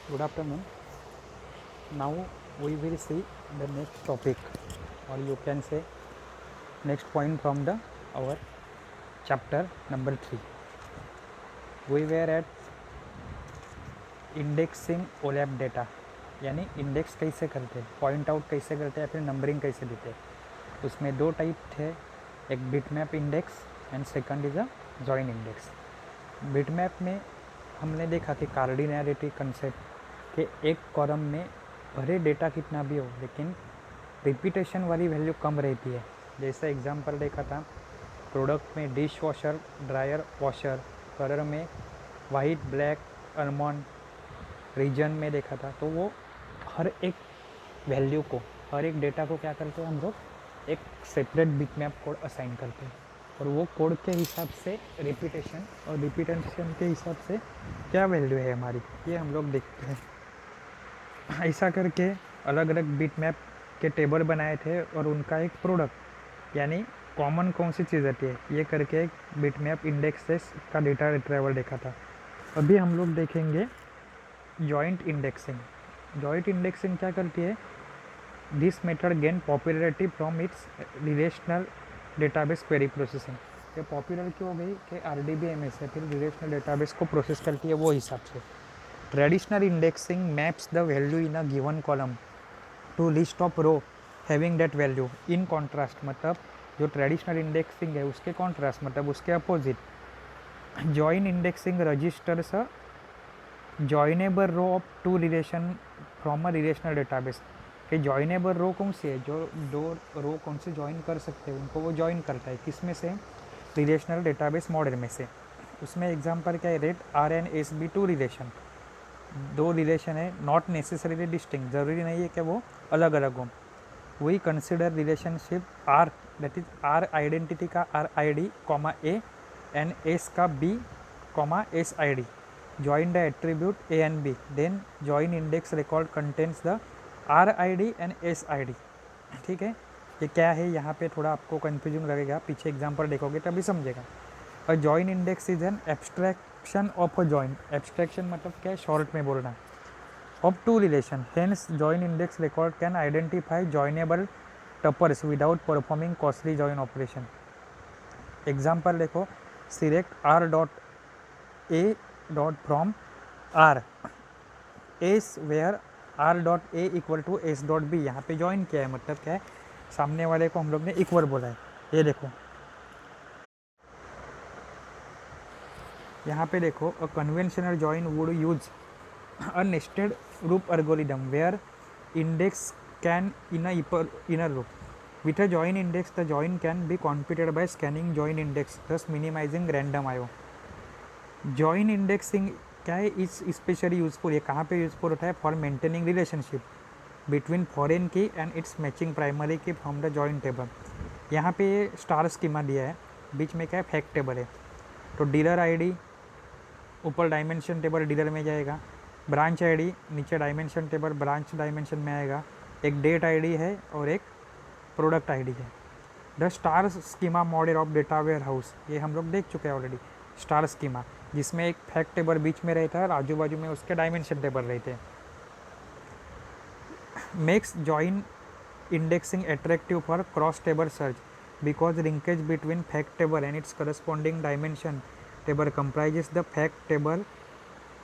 Good afternoon. Now we will see the next topic, or you can say next point from the our chapter number 3. We were at indexing OLAP data, यानी index कैसे करते हैं, point out कैसे करते हैं, या फिर numbering कैसे देते हैं। उसमें दो टाइप थे, एक bitmap index and second is a join index. Bitmap में हमने देखा कि कार्डिनैलिटी कंसेप्ट के एक कॉलम में भले डेटा कितना भी हो लेकिन रिपीटेशन वाली वैल्यू कम रहती है। जैसा एग्जांपल देखा था, प्रोडक्ट में dish washer, dryer, washer, colour में वाइट, ब्लैक, आलमंड, रीजन में देखा था। तो वो हर एक वैल्यू को, हर एक डेटा को क्या करते हैं, हम लोग एक सेपरेट बिटमैप कोड असाइन करते हैं और वो कोड के हिसाब से रिपीटेशन और रिपीटेशन के हिसाब से क्या वैल्यू है हमारी, ये हम लोग देखते हैं। ऐसा करके अलग अलग बिटमैप के टेबल बनाए थे और उनका एक प्रोडक्ट यानी कॉमन कौन सी चीज़ आती है, ये करके एक बिटमैप इंडेक्सेस का डेटा रिट्रीवल देखा था। अभी हम लोग देखेंगे जॉइंट इंडेक्सिंग। जॉइंट इंडेक्सिंग क्या करती है? This method gain popularity from its relational database query processing. ये पॉपुलर क्यों हो गई कि RDBMS है, फिर रिलेशनल डेटाबेस को प्रोसेस करती है वो हिसाब से। Traditional indexing maps the value in a given column to list of row having that value. In contrast, मतलब जो ट्रेडिशनल इंडेक्सिंग है उसके कॉन्ट्रास्ट, मतलब उसके opposite, join indexing registers a joinable row of two relation from a relational database. कि joinable रो कौन सी है, जो दो रो कौन से जॉइन कर सकते हैं उनको वो जॉइन करता है, किस में से? रिलेशनल डेटाबेस मॉडल में से। उसमें एग्जांपल क्या है? रेट RNSB टू रिलेशन, दो रिलेशन है, नॉट नेसेसरीली डिस्टिंक्ट, ज़रूरी नहीं है कि वो अलग अलग हों। We consider relationship R, that is R identity का RID comma A and S का B comma SID, join the attribute A and B, then join index record contains the RID and SID। ठीक है, ये क्या है, यहाँ पे थोड़ा आपको कन्फ्यूजन लगेगा, पीछे एग्जांपल देखोगे तभी समझेगा। A join index is an abstraction of a join. Abstraction मतलब क्या है, शॉर्ट में बोलना, of two relation. Hence join index record can identify joinable tuples without performing costly join operation. Example देखो, select R dot A dot from R S where R dot A equal to S dot B। यहाँ पे join किया है, मतलब क्या है, सामने वाले को हम लोग ने इक्वल बोला है। ये देखो, यहाँ पे देखो, a conventional join would use a nested loop algorithm where index can inner loop. With a join index, the join can be computed by scanning join index, thus minimizing random IO. Join indexing क्या है, इस specially useful, ये कहाँ पे useful होता है? For maintaining relationship between foreign की and it's matching primary की फ्रॉम द जॉइन टेबल। यहाँ पे स्टार स्कीमा दिया है, बीच में क्या है, फैक्ट टेबल है। तो डीलर आईडी ऊपर डायमेंशन टेबल डीलर में जाएगा, ब्रांच आईडी नीचे डायमेंशन टेबल ब्रांच डायमेंशन में आएगा, एक डेट आईडी है और एक प्रोडक्ट आईडी है। The star schema model of data warehouse, ये हम लोग देख चुके हैं ऑलरेडी। स्टार स्कीमा जिसमें एक फैक्ट टेबल बीच में रहता है और आजू बाजू में उसके डायमेंशन टेबल रहते हैं। Makes join indexing attractive for cross table search because linkage between fact table and it's corresponding dimension table comprises the fact table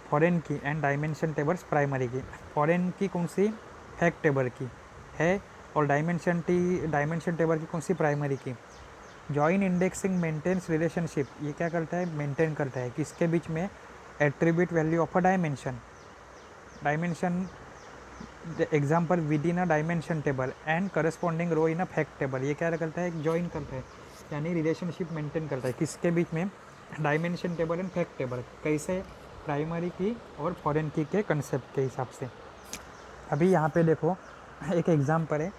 foreign की एंड डायमेंशन टेबल्स प्राइमरी की। फॉरेन की कौन सी? फैक्ट टेबल की है, और dimension table की कौन सी? Primary की। जॉइन इंडेक्सिंग मेंटेन्स रिलेशनशिप, ये क्या करता है? मेंटेन करता है किसके बीच में? Attribute value of a dimension example within a dimension table and corresponding row in a fact table. ये क्या करता है? जॉइन करता है, यानी रिलेशनशिप मेंटेन करता है किसके बीच में? Dimension table and fact table. कैसे? प्राइमरी की और फॉरेन की के कंसेप्ट के हिसाब से। अभी यहाँ पे देखो एक एग्जाम्पल है,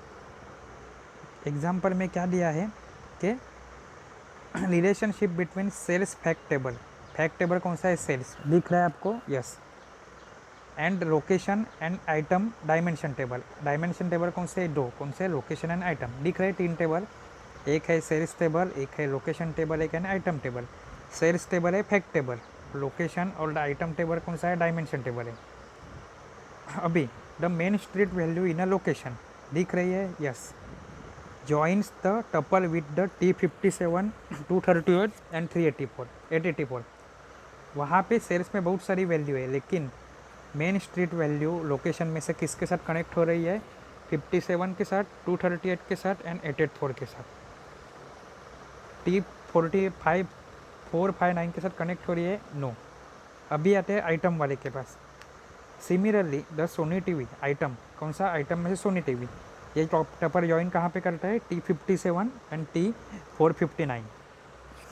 एग्जाम्पल में क्या दिया है कि relationship between sales fact table कौन सा है? सेल्स दिख रहा है आपको? Yes. And location and item dimension table कौन से? दो। कौन से? Location and item. दिख रहे 3 टेबल, एक है सेल्स टेबल, एक है लोकेशन टेबल, एक है आइटम टेबल। सेल्स टेबल है फैक्ट टेबल, लोकेशन और आइटम टेबल कौन सा है? डायमेंशन टेबल है। अभी the main street value in a location दिख रही है, yes, joins the tuple with the T57, 238 and 384 884। वहाँ पे सेल्स में बहुत सारी वैल्यू है, लेकिन मेन स्ट्रीट वैल्यू लोकेशन में से किसके साथ कनेक्ट हो रही है? 57 के साथ, 238 के साथ एंड 884 के साथ। T45 459 के साथ कनेक्ट हो रही है? नो। अभी आते हैं आइटम वाले के पास। Similarly the Sony TV item, कौन सा आइटम में से? Sony TV. ये टपर जॉइन कहाँ पे करता है? T57 and T459।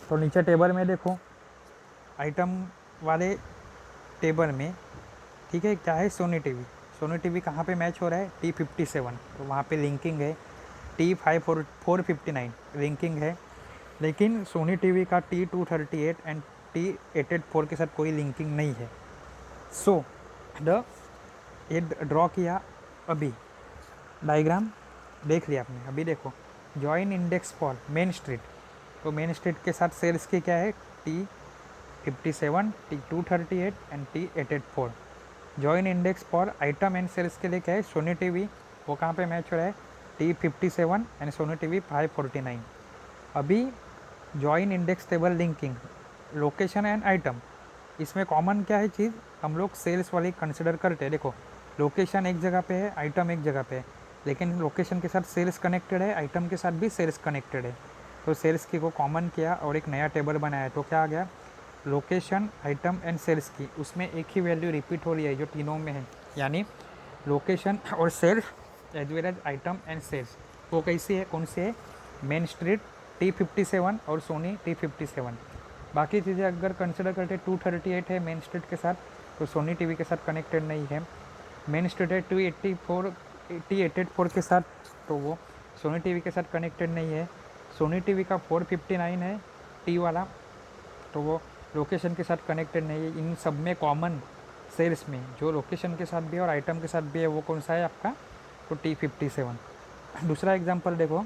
तो नीचे टेबल में देखो, आइटम वाले टेबल में, ठीक है, क्या है? Sony TV. सोनी टीवी कहाँ पे मैच हो रहा है? T57, तो वहाँ पे लिंकिंग है। T459 लिंकिंग है, लेकिन सोनी टीवी का T238 एंड T884 के साथ कोई लिंकिंग नहीं है। सो ये ड्रॉ किया, अभी डायग्राम देख लिया आपने। अभी देखो, join index for main street, तो मेन स्ट्रीट के साथ सेल्स की क्या है? T57, T238 and T884। Join index for item and sales के लिए क्या है? सोनी टीवी, वो कहाँ पे मैच हो रहा है? T57 and Sony TV 549। अभी join index table linking location and item, इसमें कॉमन क्या है चीज़? हम लोग सेल्स वाली कंसिडर करते हैं। देखो, लोकेशन एक जगह पे है, आइटम एक जगह पे है, लेकिन लोकेशन के साथ सेल्स कनेक्टेड है, आइटम के साथ भी सेल्स कनेक्टेड है। तो सेल्स की को कॉमन किया और एक नया टेबल बनाया, तो क्या आ गया? लोकेशन, आइटम एंड सेल्स की, उसमें एक ही वैल्यू रिपीट हो रही है जो तीनों में है, यानी लोकेशन और sales as well as item and sales. वो कैसी है? कौन सी है? मेन स्ट्रीट T57 और सोनी T57। बाकी चीज़ें अगर कंसिडर करते 238 है मेन स्ट्रीट के साथ, तो सोनी टीवी के साथ कनेक्टेड नहीं है। मेन स्ट्रीट है T884 के साथ, तो वो सोनी टीवी के साथ कनेक्टेड नहीं है। सोनी टीवी का 459 है टी वाला, तो वो लोकेशन के साथ कनेक्टेड नहीं है। इन सब में कॉमन सेल्स में जो लोकेशन के साथ भी है और आइटम के साथ भी है, वो कौन सा है आपका? तो T57। दूसरा एग्जांपल देखो,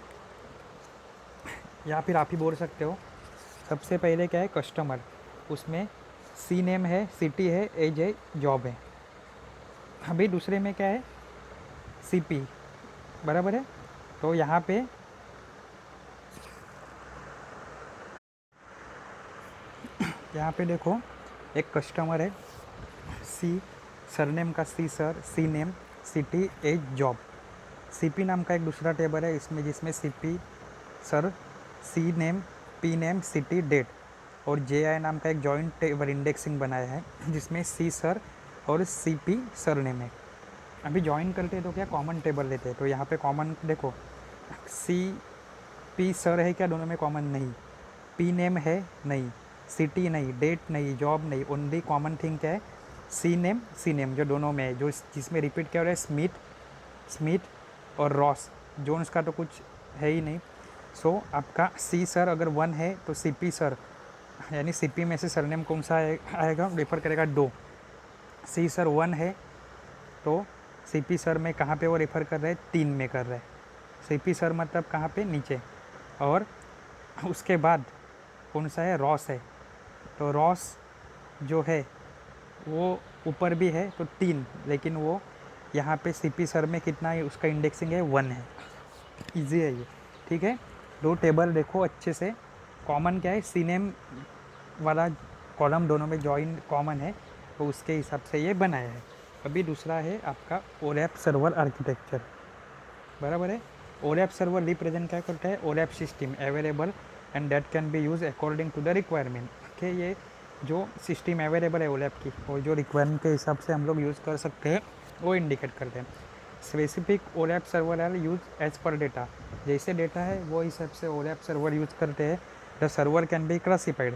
या फिर आप ही बोल सकते हो। सबसे पहले क्या है? कस्टमर, उसमें सी नेम है, सिटी है, एज है, जॉब है। अभी दूसरे में क्या है? CP, बराबर है। तो यहाँ पे देखो, एक कस्टमर है, सी सरनेम का C sir, C name, city, age, job. CP नाम का एक दूसरा टेबल है इसमें, जिसमें CP sir, C name, P name, city, date, और JI नाम का एक जॉइंट टेबल इंडेक्सिंग बनाया है, जिसमें सी सर और CP सर नेम है। अभी ज्वाइन करते हैं तो क्या कॉमन टेबल लेते हैं, तो यहाँ पे कॉमन देखो, CP सर है क्या? दोनों में कॉमन नहीं। P नेम है? नहीं। सिटी नहीं, डेट नहीं, जॉब नहीं। ओनली कॉमन थिंग क्या है? सी नेम, जो दोनों में है, जो जिसमें रिपीट क्या हो रहा है? स्मिथ और रॉस। जोन्स का तो कुछ है ही नहीं। सो आपका सी सर अगर 1 है तो CP सर, यानी CP में से सरनेम कौन सा आएगा? रेफर करेगा दो। सी सर 1 है तो CP सर में कहाँ पे वो रेफ़र कर रहे हैं? 3 में कर रहे हैं। CP सर मतलब कहाँ पे? नीचे। और उसके बाद कौन सा है? रॉस है, तो रॉस जो है वो ऊपर भी है तो 3, लेकिन वो यहाँ पे CP सर में कितना है? उसका इंडेक्सिंग है 1 है। ईजी है ये, ठीक है। दो टेबल देखो अच्छे से, कॉमन क्या है? सी नेम वाला कॉलम दोनों में जॉइन कॉमन है, तो उसके हिसाब से ये बनाया है। अभी दूसरा है आपका OLAP सर्वर आर्किटेक्चर, बराबर है। OLAP सर्वर रिप्रेजेंट क्या करता है? OLAP system available and that can be use according to the requirement, कि ये जो सिस्टम अवेलेबल है OLAP की, और जो रिक्वायरमेंट के हिसाब से हम लोग यूज़ कर सकते हैं, वो इंडिकेट करते हैं। Specific OLAP server are use as per data, जैसे डेटा है वो हिसाब से OLAP सर्वर यूज़ करते हैं। The server can be classified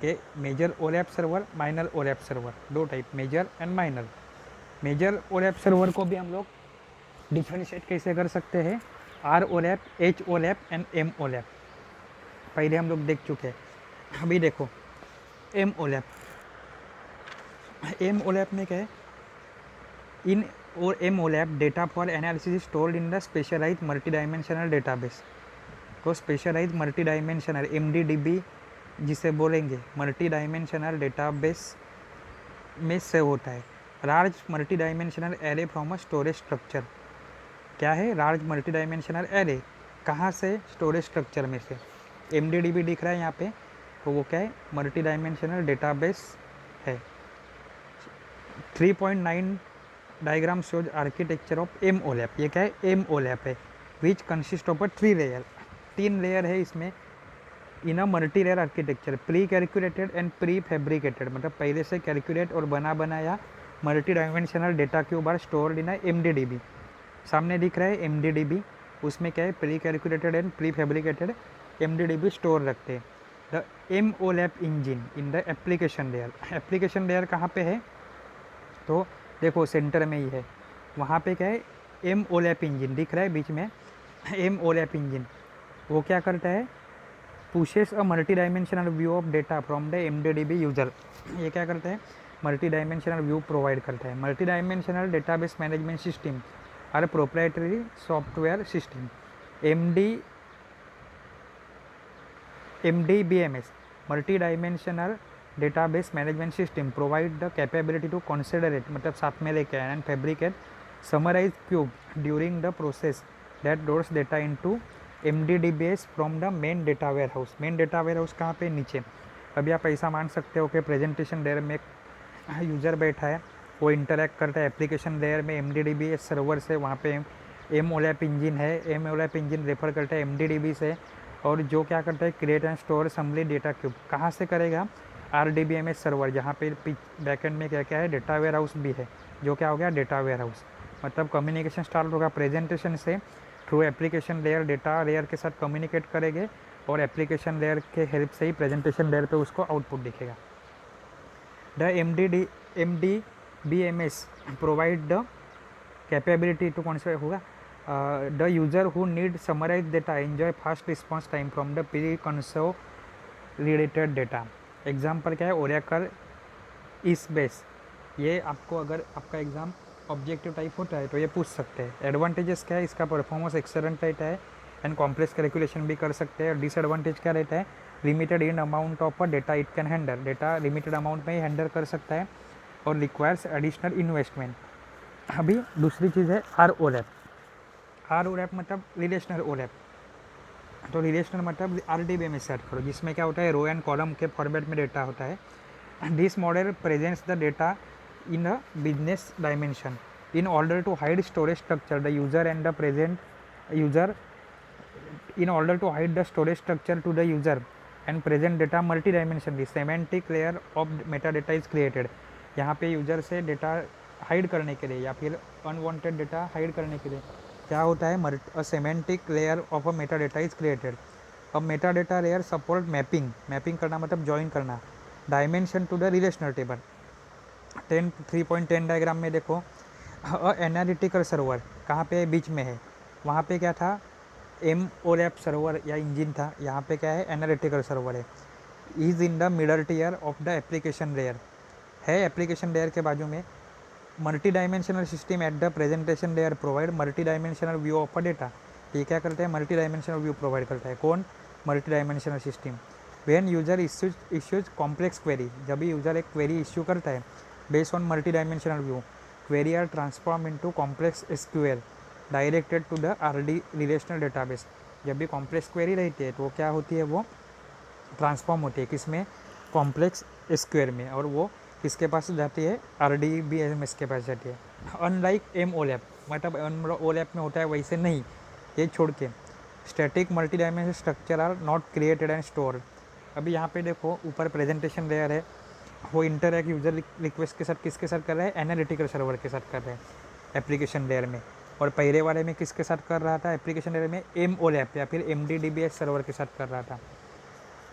के major OLAP server, minor OLAP server, दो type, major and minor. Major OLAP server को भी हम लोग डिफ्रेंशिएट कैसे कर सकते हैं? ROLAP, HOLAP एंड MOLAP, पहले हम लोग देख चुके हैं। अभी देखो MOLAP में क्या है? इन और MOLAP data for analysis stored in the specialized multi dimensional database. तो स्पेशलाइज्ड मल्टी डायमेंशनल MDDB जिसे बोलेंगे, मल्टी डायमेंशनल डेटाबेस में सेव होता है। Large multi dimensional array from a storage structure. क्या है लार्ज मल्टी डायमेंशनल एरे, कहाँ से, स्टोरेज स्ट्रक्चर में से। MDDB दिख रहा है यहाँ पे, तो वो क्या है, मल्टी डायमेंशनल डेटाबेस है। 3.9 diagram shows architecture of MOLAP। ये क्या है, MOLAP है, which consist of a 3 layer, 3 layer है इसमें in a multi layer architecture, pre calculated and pre fabricated, मतलब पहले से कैलकुलेट और बना बनाया मल्टी डायमेंशनल डेटा के ऊपर स्टोर्ड इन MDDB। सामने दिख रहा है MDDB, उसमें क्या है, pre calculated and pre fabricated MDDB store रखते हैं। The MOLAP engine in the application layer, application layer कहाँ पे है, तो देखो सेंटर में ही है, वहाँ पे क्या है, MOLAP इंजिन दिख रहा है बीच में। MOLAP इंजिन वो क्या करता है, pushes a multi dimensional view of data from the MDDB user. ये क्या करता है, मल्टी डायमेंशनल व्यू प्रोवाइड करता है। Multi dimensional database management system are proprietary software system. MDBMS multi dimensional database management system provide the capability to consolidate, मतलब साथ में लेके and fabricate summarize cube during the process that loads data into MDDBS from the main data warehouse. Main data warehouse कहाँ पे, नीचे। अभी आप ऐसा मान सकते हो कि प्रेजेंटेशन लेयर में यूज़र बैठा है, वो इंटरेक्ट करता है एप्लीकेशन लेयर में MDDBS सर्वर से, वहाँ पे MOLAP इंजिन है, MOLAP इंजिन रेफर करता है MDDB से, और जो क्या करता है, create and store assembly data cube कहाँ से करेगा, RDBMS सर्वर, जहाँ पे बैकएंड में क्या क्या है, डेटा वेयर हाउस भी है, जो क्या हो गया, डेटा वेयर हाउस। मतलब कम्युनिकेशन स्टार्ट होगा प्रेजेंटेशन से, through application layer data layer के साथ कम्युनिकेट करेंगे, और एप्लीकेशन लेयर के हेल्प से ही प्रेजेंटेशन लेयर पे उसको आउटपुट दिखेगा। The MDBMS provide the capability to कौन सा होगा, the user who need summarize data enjoy fast response time from the pre consolidated data. Example क्या है, ओरेकल इस बेस। ये आपको अगर आपका एग्ज़ाम ऑब्जेक्टिव टाइप होता है तो ये पूछ सकते हैं। एडवांटेजेस क्या है, इसका परफॉर्मेंस एक्सेलेंट रहता है एंड कॉम्प्लेक्स कैलकुलेशन भी कर सकते हैं। डिसएडवांटेज क्या रहता है, limited in amount of data it can handle, data limited amount में ही हैंडल कर सकता है और रिक्वायर्स एडिशनल इन्वेस्टमेंट। अभी दूसरी चीज़ है ROLAP मतलब रिलेशनल OLAP। तो रिलेशनल मतलब RDBMS सेट करो, जिसमें क्या होता है, रो एंड कॉलम के फॉर्मेट में डेटा होता है। This model presents the data in a business dimension in order to hide storage structure the user and the present user in order to hide the storage structure to the user and present data multi-dimensionally semantic layer of metadata is created। यहाँ पे user से data hide करने के लिए या फिर unwanted data hide करने के लिए क्या होता है, a semantic layer of a metadata is created. अब मेटाडेटा लेयर सपोर्ट मैपिंग करना मतलब ज्वाइन करना dimension to the relational table. 3.10 diagram में देखो, एनालिटिकल सर्वर कहाँ पे बीच में है, वहाँ पे क्या था, MOLAP सर्वर या इंजिन था, यहाँ पे क्या है, एनालिटिकल सर्वर है। Is in the middle tier of the application layer है, एप्लीकेशन लेयर के बाजू में। Multi dimensional system at the presentation layer provide multi dimensional view of a data. ये क्या करते हैं, मल्टी डायमेंशनल व्यू प्रोवाइड करता है, कौन, multi dimensional system. When user issues complex query, जब भी यूजर एक क्वेरी इश्यू करता है based on multi-dimensional view, query are transformed into complex SQL directed to the RD relational database। जब भी कॉम्प्लेक्स क्वेरी रहती है तो वो क्या होती है, वो ट्रांसफॉर्म होती है किसमें, कॉम्प्लेक्स SQL में, और वो किसके पास जाती है, RDBMS के पास जाती है। अनलाइक MOLAP मतलब MOLAP में होता है वैसे नहीं, ये छोड़ के static multi dimensional structure are not created and stored. अभी यहाँ पे देखो ऊपर प्रेजेंटेशन लेयर है, वो इंटरैक्ट यूज़र रिक्वेस्ट के साथ किसके साथ कर रहा है, एनालिटिकल सर्वर के साथ कर रहे हैं एप्लीकेशन लेयर में, और पहले वाले में किसके साथ कर रहा था, एप्लीकेशन लेयर में MOLAP या फिर MDDBS सर्वर के साथ कर रहा था।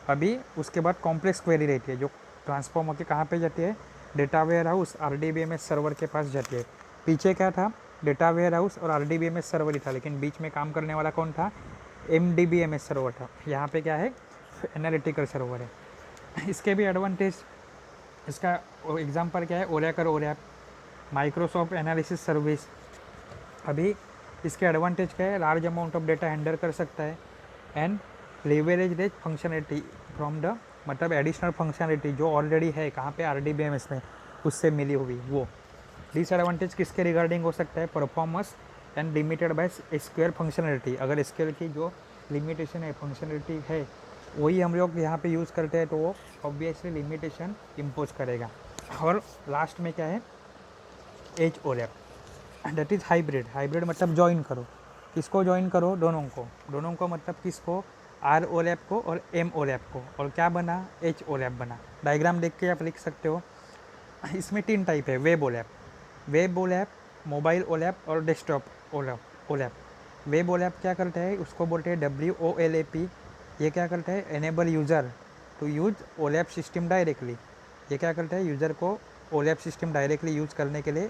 अभी उसके बाद कॉम्प्लेक्स क्वेरी रहती है जो ट्रांसफॉर्म होकर कहाँ पे जाती है, data warehouse RDBMS server के पास जाती है। पीछे क्या था, डेटा वेयर हाउस और RDBMS सर्वर ही था, लेकिन बीच में काम करने वाला कौन था, MDBMS सर्वर था। यहाँ पे क्या है, एनालिटिकल सर्वर है। इसके भी एडवांटेज, इसका एग्जांपल क्या है, Oracle OLAP, Microsoft analysis service. अभी इसके एडवांटेज क्या है, large amount of data handle कर सकता है and leverage rich functionality from the, मतलब एडिशनल फंक्शनलिटी जो ऑलरेडी है कहाँ पे, RDBMS में, उससे मिली हुई वो। डिसएडवांटेज किसके रिगार्डिंग हो सकता है? Performance and limited by SQL functionality. अगर एसक्यूएल की जो लिमिटेशन है, फंक्शनलिटी है, वही हम लोग यहाँ पे यूज़ करते हैं तो वो ऑब्वियसली लिमिटेशन इम्पोज करेगा। और लास्ट में क्या है? H OLAP, that is hybrid. Hybrid मतलब ज्वाइन करो। किसको ज्वाइन करो? दोनों को मतलब किसको? आर ओलैप को और एम ओलैप को। और क्या बना? एच ओलैप बना। डायग्राम देख के आप लिख सकते हो। इसमें 3 टाइप है वेब ओलैप, मोबाइल ओलैप और डेस्कटॉप ओलैप। वेब ओलैप क्या करता है? उसको बोलते हैं WOLAP। ये क्या करता है? Enable user to use OLAP system directly. ये क्या करता है? यूज़र को ओलैप सिस्टम डायरेक्टली यूज़ करने के लिए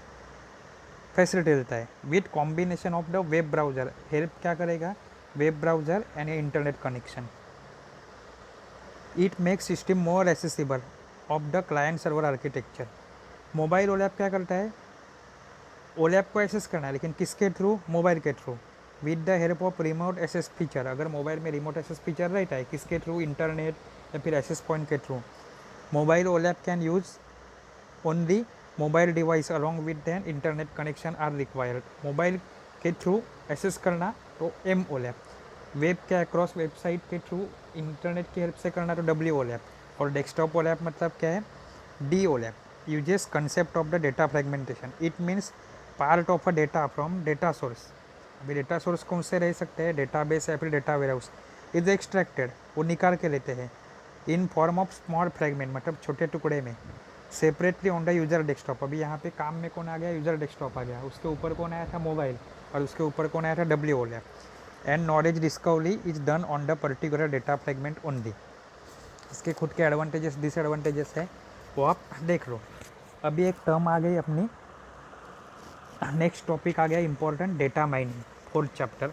फैसिलिटी देता है with combination of the web browser. Help क्या करेगा? Web browser and internet connection. It makes system more accessible of the client server architecture. Mobile OLAP क्या करता है? ओलैप को एक्सेस करना है, लेकिन किसके थ्रू? मोबाइल के through, with the help of remote access feature. अगर मोबाइल में रिमोट एक्सेस फीचर रहता है, किसके थ्रू? इंटरनेट या फिर एक्सेस पॉइंट के through. Mobile OLAP can use only mobile device along with an internet connection are required. Mobile के through access करना तो एम ओलैप। वेब के अक्रॉस वेबसाइट के थ्रू इंटरनेट की हेल्प से करना तो W ओलैप। और डेस्कटॉप ओलैप मतलब क्या है? D ओलैप uses concept of the data fragmentation. It means part of a data from data source. अभी डेटा सोर्स कौन से रह सकते हैं? डेटाबेस या फिर डेटा वेयरहाउस। इज एक्सट्रैक्टेड, वो निकाल के लेते हैं in form of small fragment, मतलब छोटे टुकड़े में, separately on the user desktop. अभी यहाँ पे काम में कौन आ गया? यूजर डेस्कटॉप आ गया। उसके ऊपर कौन आया था? मोबाइल। और उसके ऊपर कौन आया था? W OLAP. And knowledge discovery is done on the particular data fragment only. इसके खुद के एडवांटेजेस डिसएडवांटेजेस है, वो आप देख लो। अभी एक टर्म आ गई अपनी, नेक्स्ट टॉपिक आ गया important, data mining, 4th chapter.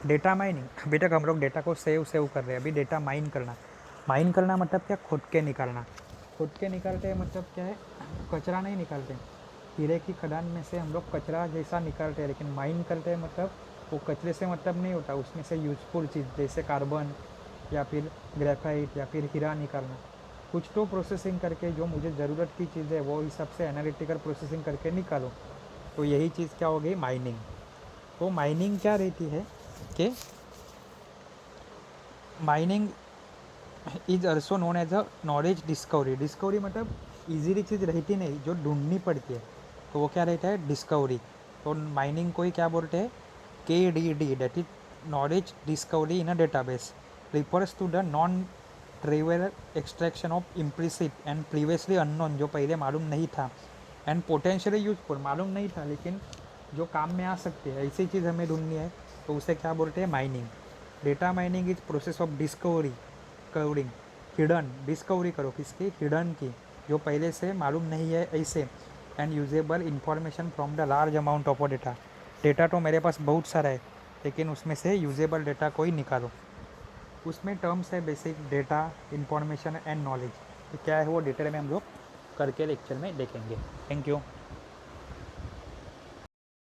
Data mining, अभी तक हम लोग डेटा को सेव कर रहे हैं, अभी डेटा माइन करना मतलब क्या? खुद के निकालना। खुद के निकालते हैं मतलब क्या है? कचरा नहीं निकालते। हीरे की खदान में से हम लोग कचरा जैसा निकालते हैं, लेकिन माइन करते हैं मतलब वो कचरे से मतलब नहीं होता, उसमें से यूजफुल चीज़ जैसे कार्बन या फिर ग्रेफाइट या फिर हीरा निकालना। कुछ तो प्रोसेसिंग करके जो मुझे ज़रूरत की चीज़ है वो हिसाब से एनालिटिकल प्रोसेसिंग करके निकालो, तो यही चीज़ क्या हो गई? माइनिंग। तो माइनिंग क्या रहती है कि mining is also known as a knowledge discovery. Discovery मतलब इजीली चीज़ रहती नहीं, जो ढूंढनी पड़ती है, तो वो क्या रहता है? डिस्कवरी। तो माइनिंग को ही क्या बोलते हैं? KDD, that is knowledge discovery in a database, refers to the non trivial extraction of implicit and previously unknown, जो पहले मालूम नहीं था, एंड पोटेंशियली यूजफुल, मालूम नहीं था लेकिन जो काम में आ सकती है, ऐसी चीज़ हमें ढूंढनी है, तो उसे क्या बोलते हैं? Mining. Data mining is process of discovering hidden. Discovery करो किसकी? हिडन की, जो पहले से मालूम नहीं है ऐसे, and usable information from the large amount of data. Data तो मेरे पास बहुत सारा है, लेकिन उसमें से यूजेबल डेटा को ही निकालो। उसमें टर्म्स है basic data, information and knowledge, क्या है वो डिटेल में हम लोग करके लेक्चर में देखेंगे। Thank you.